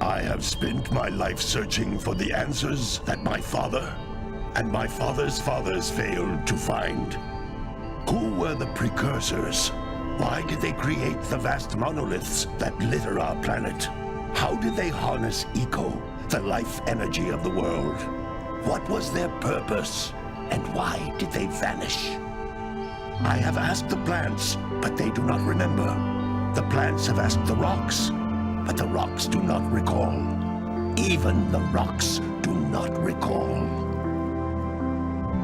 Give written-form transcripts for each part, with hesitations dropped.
I have spent my life searching for the answers that my father and my father's fathers failed to find. Who were the precursors? Why did they create the vast monoliths that litter our planet? How did they harness eco, the life energy of the world? What was their purpose? And why did they vanish? I have asked the plants, but they do not remember. The plants have asked the rocks, but the rocks do not recall. Even the rocks do not recall.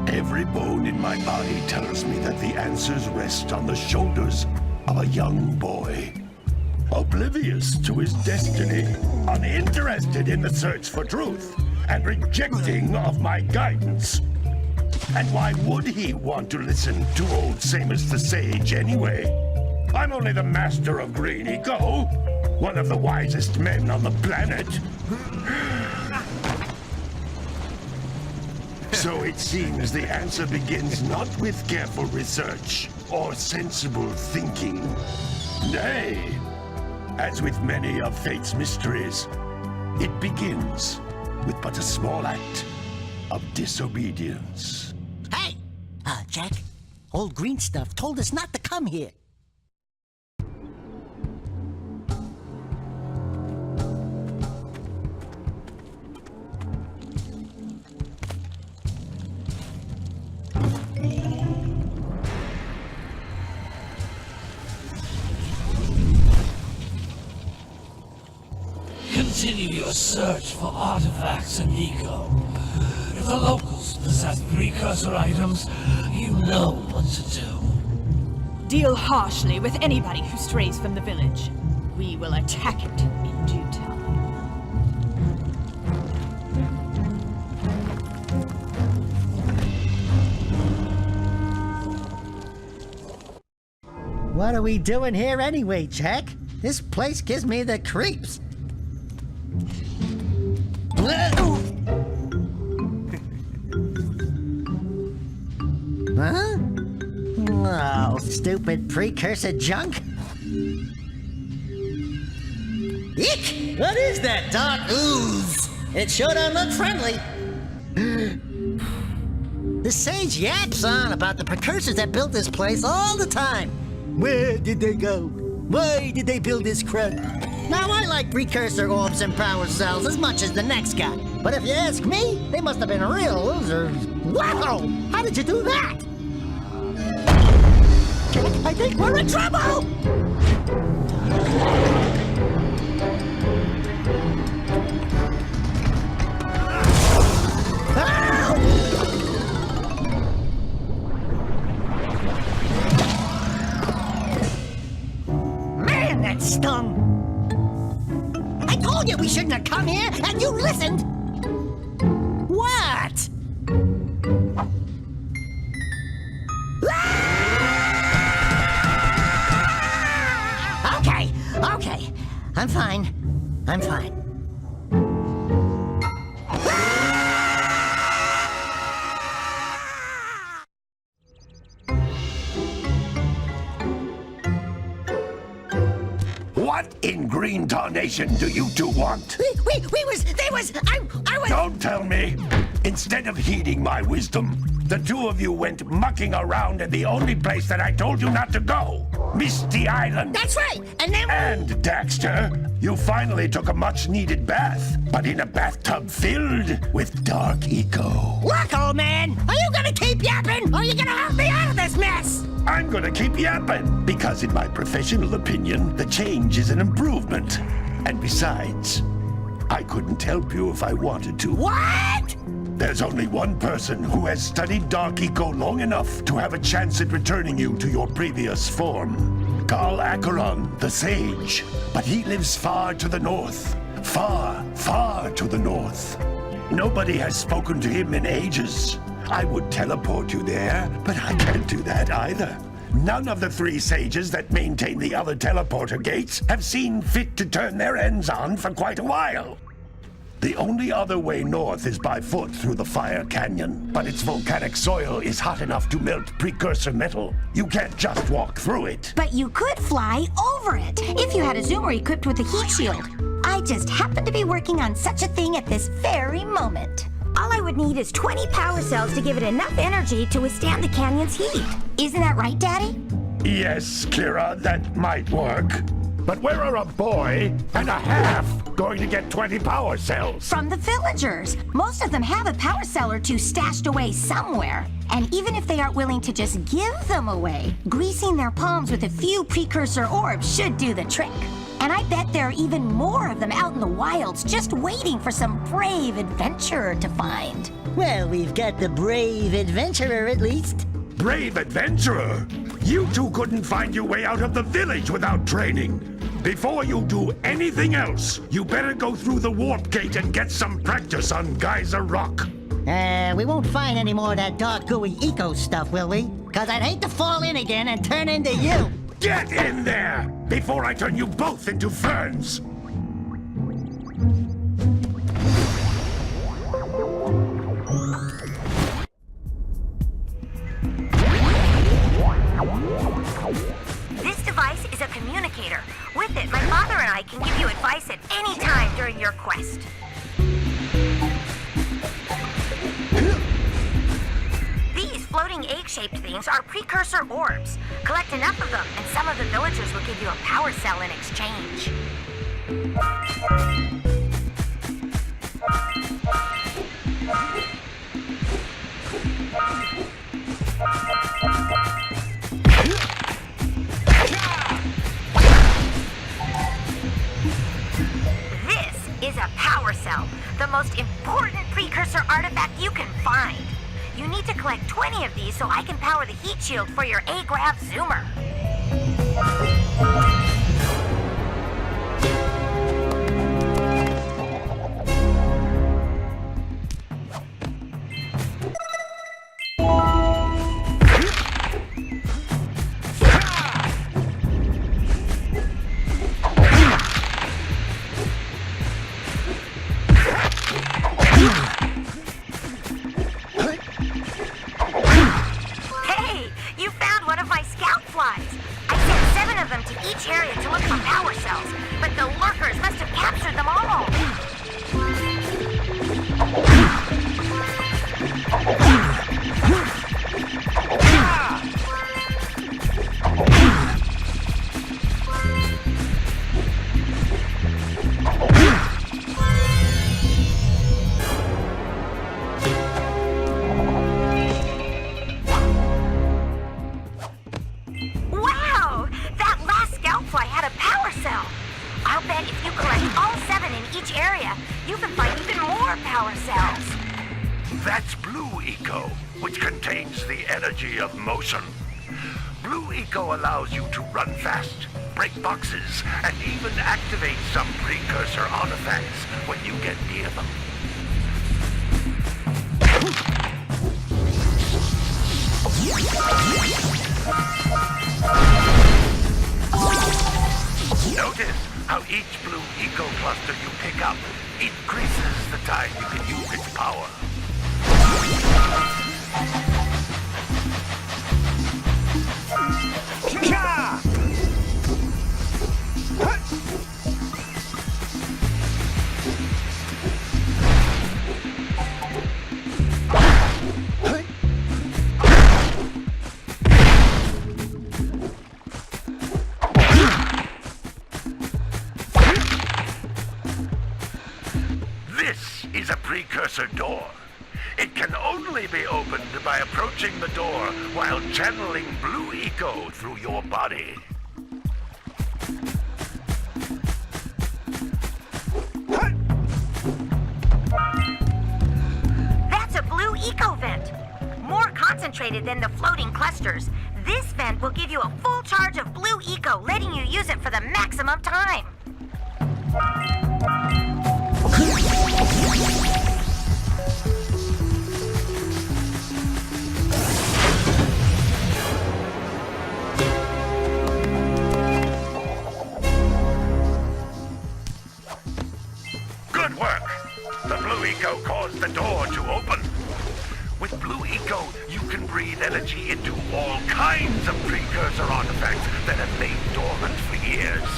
Every bone in my body tells me that the answers rest on the shoulders of a young boy. Oblivious to his destiny, uninterested in the search for truth, and rejecting of my guidance. And why would he want to listen to old Samus the Sage anyway? I'm only the master of green eco, one of the wisest men on the planet. So it seems the answer begins not with careful research or sensible thinking. Nay, as with many of fate's mysteries, it begins with but a small act of disobedience. Hey! Jak, old green stuff told us not to come here. Continue your search for artifacts and eco. If the locals possess precursor items, you know what to do. Deal harshly with anybody who strays from the village. We will attack it in due time. What are we doing here anyway, Jak? This place gives me the creeps. Huh? Oh, stupid precursor junk. Eek! What is that dark ooze? It sure don't look friendly. The sage yaps on about the precursors that built this place all the time. Where did they go? Why did they build this crud? Now, I like precursor orbs and power cells as much as the next guy. But if you ask me, they must have been real losers. Wow! How did you do that? Jak, I think we're in trouble! Man, that stung! I told you we shouldn't have come here, and you listened! What? Okay. I'm fine. What in green tarnation do you two want? I was... Don't tell me! Instead of heeding my wisdom, the two of you went mucking around in the only place that I told you not to go! Misty Island! That's right! And then... And, Daxter, you finally took a much-needed bath, but in a bathtub filled with dark eco. Look, old man! Are you gonna keep yapping, or are you gonna help me out of this mess? I'm gonna keep yapping, because in my professional opinion, the change is an improvement. And besides, I couldn't help you if I wanted to. What? There's only one person who has studied dark eco long enough to have a chance at returning you to your previous form. Karl Acheron, the Sage. But he lives far to the north. Far, far to the north. Nobody has spoken to him in ages. I would teleport you there, but I can't do that either. None of the three sages that maintain the other teleporter gates have seen fit to turn their ends on for quite a while. The only other way north is by foot through the Fire Canyon, but its volcanic soil is hot enough to melt precursor metal. You can't just walk through it. But you could fly over it, if you had a zoomer equipped with a heat shield. I I just happen to be working on such a thing at this very moment. All I would need is 20 power cells to give it enough energy to withstand the canyon's heat. Isn't that right, Daddy? Yes, Kira, that might work. But where are a boy and a half going to get 20 power cells? From the villagers. Most of them have a power cell or two stashed away somewhere. And even if they aren't willing to just give them away, greasing their palms with a few precursor orbs should do the trick. And I bet there are even more of them out in the wilds just waiting for some brave adventurer to find. Well, we've got the brave adventurer at least. Brave adventurer? You two couldn't find your way out of the village without training. Before you do anything else, you better go through the warp gate and get some practice on Geyser Rock. We won't find any more of that dark gooey eco stuff, will we? Cause I'd hate to fall in again and turn into you. Get in there before I turn you both into ferns. This device is a communicator. With it, my father and I can give you advice at any time during your quest. These floating egg-shaped things are precursor orbs. Collect enough of them, and some of the villagers will give you a power cell in exchange. Is a power cell, the most important precursor artifact you can find. You need to collect 20 of these so I can power the heat shield for your A-Grav zoomer. That's blue eco, which contains the energy of motion. Blue eco allows you to run fast, break boxes, and even activate some precursor artifacts when you get near them. Notice how each blue eco cluster you pick up increases the time you can use its power. This is a precursor door. It can only be opened by approaching the door while channeling blue eco through your body. That's a blue eco vent. More concentrated than the floating clusters. This vent will give you a full charge of blue eco, letting you use it for the maximum time. Good work! The blue eco caused the door to open. With blue eco, you can breathe energy into all kinds of precursor artifacts that have lain dormant for years.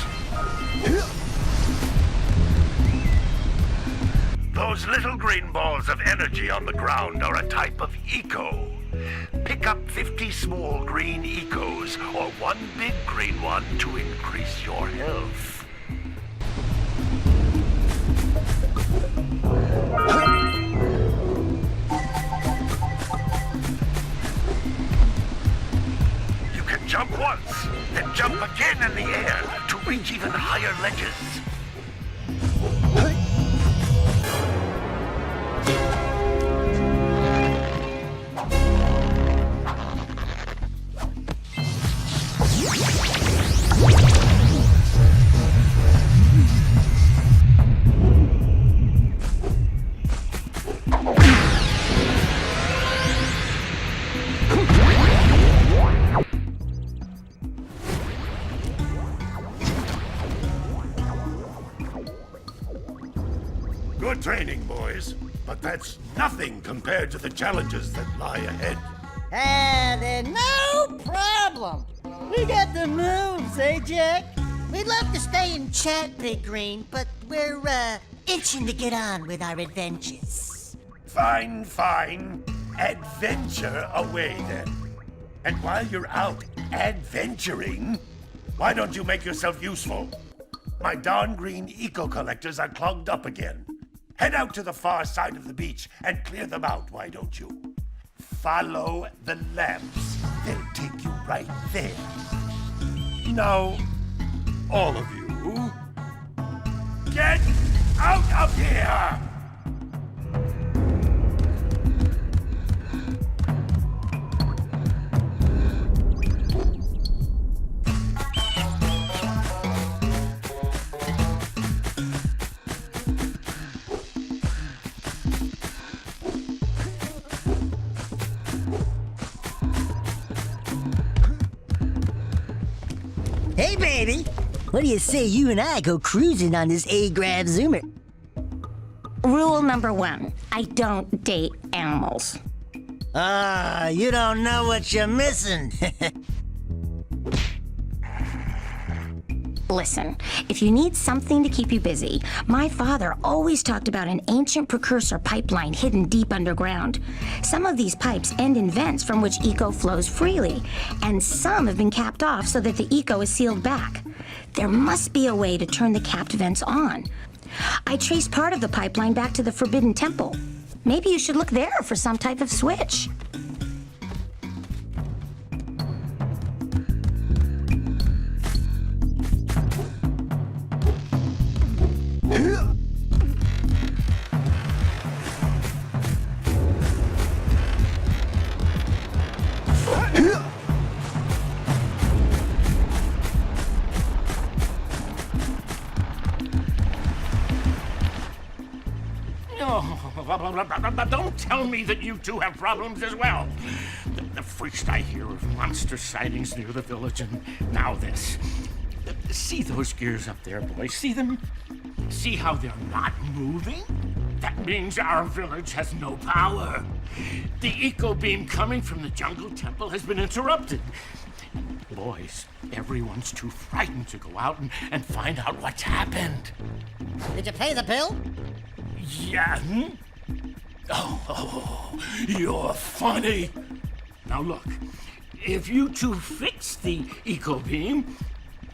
Those little green balls of energy on the ground are a type of eco. Pick up 50 small green ecos or one big green one to increase your health. You can jump once, then jump again in the air to reach even higher ledges. Good training, boys, but that's nothing compared to the challenges that lie ahead. Then no problem. We got the moves, eh, Jack? We'd love to stay and chat, Big Green, but we're, itching to get on with our adventures. Fine, fine. Adventure away, then. And while you're out adventuring, why don't you make yourself useful? My darn green eco-collectors are clogged up again. Head out to the far side of the beach and clear them out, why don't you? Follow the lamps. They'll take you right there. Now, all of you, get out of here! Hey, baby. What do you say you and I go cruising on this A-Grav Zoomer? Rule number 1, I don't date animals. You don't know what you're missing. Listen, if you need something to keep you busy, my father always talked about an ancient precursor pipeline hidden deep underground. Some of these pipes end in vents from which eco flows freely, and some have been capped off so that the eco is sealed back. There must be a way to turn the capped vents on. I traced part of the pipeline back to the Forbidden Temple. Maybe you should look there for some type of switch. Don't tell me that you two have problems as well. The first I hear of monster sightings near the village, and now this. See those gears up there, boys? See them? See how they're not moving? That means our village has no power. The eco beam coming from the jungle temple has been interrupted. Boys, everyone's too frightened to go out and find out what's happened. Did you pay the bill? Yeah? Oh, you're funny. Now look, if you two fix the eco beam,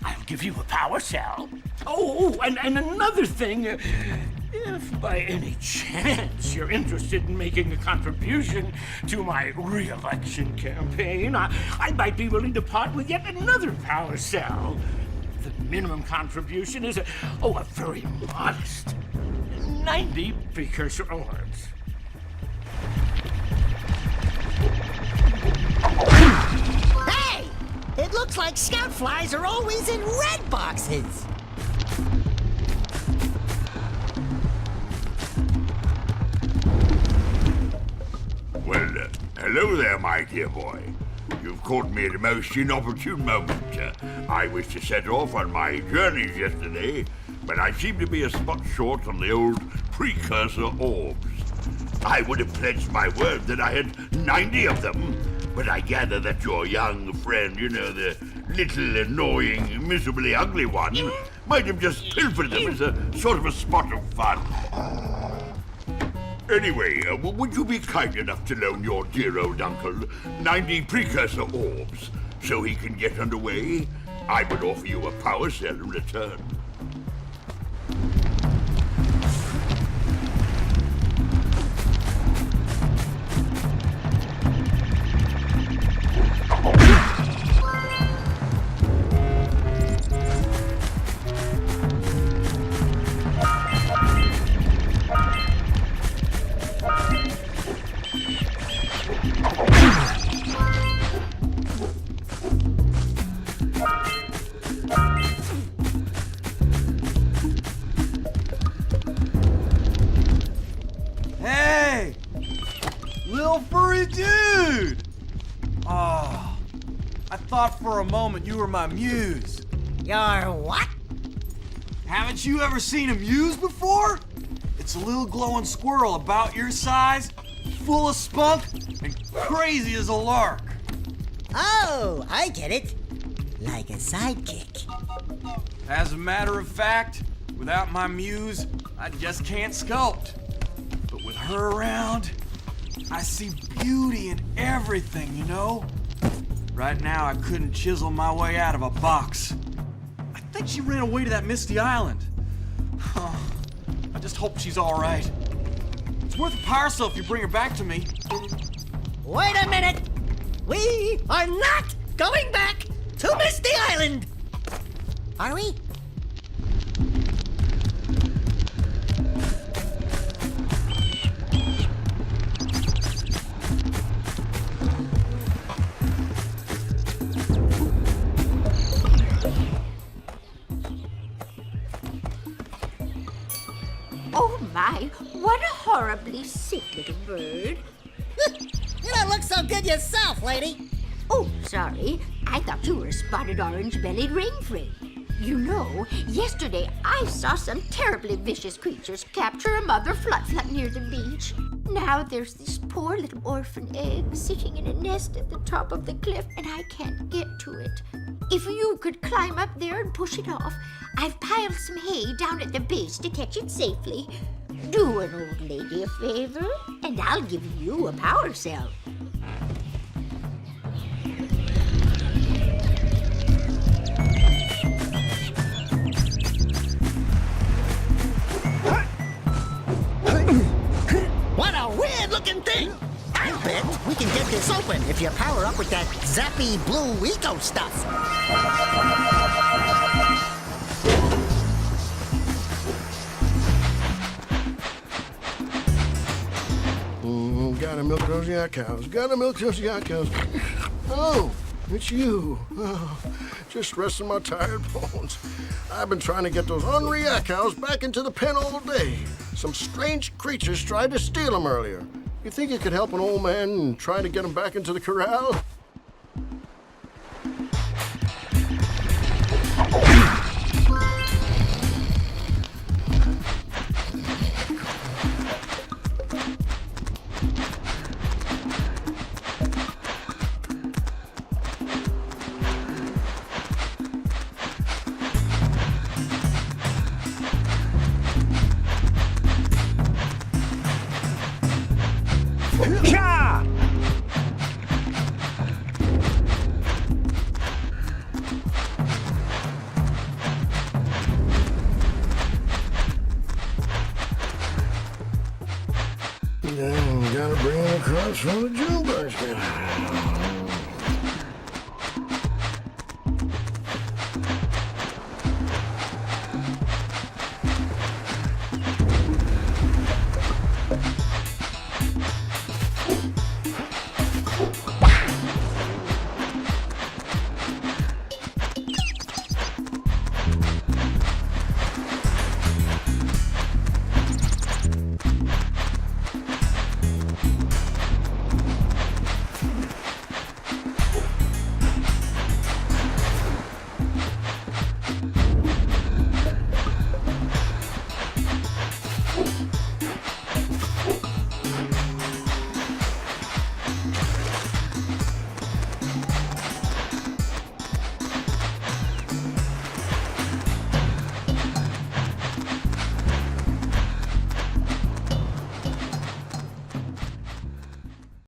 I'll give you a power cell. Oh, and another thing, if by any chance you're interested in making a contribution to my re-election campaign, I might be willing to part with yet another power cell. The minimum contribution is a very modest 90 precursor orbs. Hey! It looks like scout flies are always in red boxes. Well, hello there, my dear boy. You've caught me at a most inopportune moment. I was to set off on my journeys yesterday, but I seem to be a spot short on the old precursor orbs. I would have pledged my word that I had 90 of them, but I gather that your young friend, the little annoying, miserably ugly one, might have just pilfered them as a sort of a spot of fun. Anyway, would you be kind enough to loan your dear old uncle 90 precursor orbs so he can get underway? I would offer you a power cell in return. Hey! Little furry dude! Oh, I thought for a moment you were my muse. Your what? Haven't you ever seen a muse before? It's a little glowing squirrel about your size, full of spunk, and crazy as a lark. Oh, I get it. Like a sidekick. As a matter of fact, without my muse, I just can't sculpt. But with her around, I see beauty in everything, you know? Right now, I couldn't chisel my way out of a box. I think she ran away to that misty island. I just hope she's all right. It's worth a power cell if you bring her back to me. Wait a minute! We are not going back to Misty Island! Are we? Oh my, what a horribly sick little bird. You don't look so good yourself, lady. Oh, sorry. I thought you were a spotted orange-bellied rainfrey. You know, yesterday I saw some terribly vicious creatures capture a mother flut-flut near the beach. Now there's this poor little orphan egg sitting in a nest at the top of the cliff, and I can't get to it. If you could climb up there and push it off, I've piled some hay down at the base to catch it safely. Do an old lady a favor, and I'll give you a power cell. What a weird-looking thing! I bet we can get this open if you power up with that zappy blue eco stuff. Gotta milk those yak cows. Gotta milk those yak cows. Oh, it's you. Oh, just resting my tired bones. I've been trying to get those ornery yak cows back into the pen all day. Some strange creatures tried to steal them earlier. You think you could help an old man and try to get them back into the corral? Gotta bring them across from the June bush.